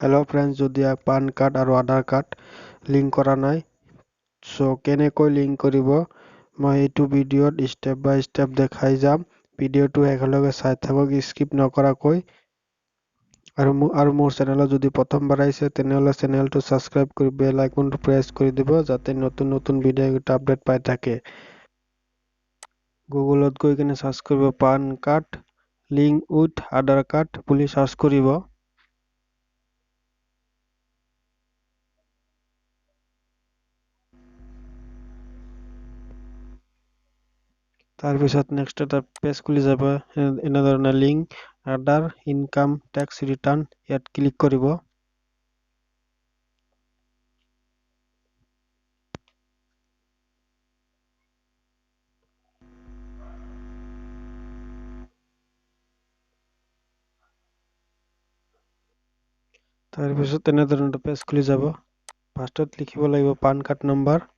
hello friends যদি PAN card আৰু আধাৰ card link কৰা নাই সো কেনেকৈ লিংক কৰিব মই এইটো ভিডিঅত স্টেপ বাই স্টেপ দেখাই যাম ভিডিঅটো একেলগে চাই থাকক স্কিপ নকৰাকৈ আৰু মোৰ চেনেলত যদি প্ৰথমবাৰ আহিছে তেনেহলে চেনেলটো সাবস্ক্ৰাইব কৰি বেল আইকনটো প্ৰেছ কৰি দিব যাতে নতুন নতুন ভিডিঅ আপডেট পাই থাকে গুগলত গৈ কিনে সাৰ্চ কৰিব PAN card link with Aadhaar card বুলি সাৰ্চ কৰিব তাৰপিছত নেক্সট এটা পেজ খুলি যাব এনেধৰণে লিংক আধাৰ ইনকাম টেক্স ৰিটাৰ্ণ ইয়াত ক্লিক কৰিব তাৰপিছত এনেধৰণে পেজ খুলি যাব ফাৰ্ষ্টত লিখিব লাগিব পান কাৰ্ড নম্বৰ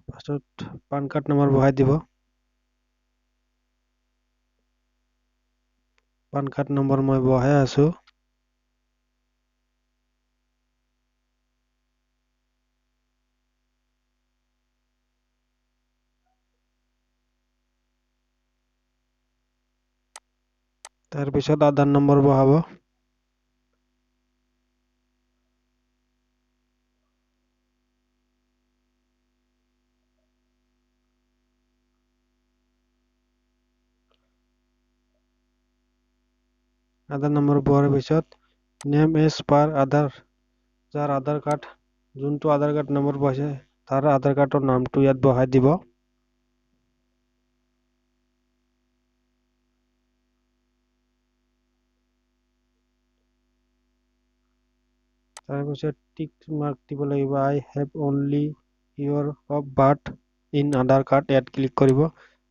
ফাৰ্ষ্টত পান কাৰ্ড নম্বৰ বহাই দিব পান কাৰ্ড নম্বৰ মই বহাই আছো তাৰপিছত আধাৰ নম্বৰ বহাব আধাৰ নম্বৰ বহাৰ পিছত নেম এজ পাৰ আধাৰ যাৰ আধাৰ কাৰ্ড যোনটো আধাৰ কাৰ্ড নম্বৰ বহাইছে তাৰ আধাৰ কাৰ্ডৰ নামটো ইয়াত বহাই দিব তাৰপিছত টিক মাৰ্ক দিব লাগিব I have only year of birth in Aadhaar card ইয়াত ক্লিক কৰিব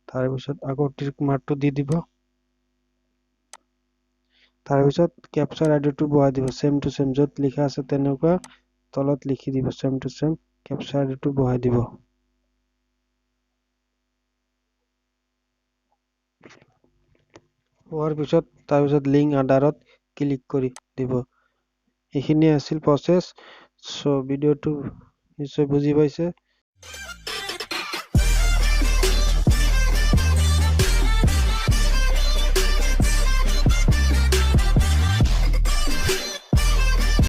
তাৰপিছত আকৌ টিক মাৰ্কটো দি দিব তাৰপিছত কেপচাৰ আইডিটো বহাই দিব সেম টু সেম য'ত লিখা আছে তেনেকুৱা তলত লিখি দিব সেম টু সেম কেপচাৰ আইডিটো বহাই দিব হোৱাৰ পিছত তাৰপিছত লিংক আধাৰত ক্লিক কৰি দিব এইখিনি আছিল প্ৰসেস সো ভিডিঅটো নিশ্চয় বুজি পাইছে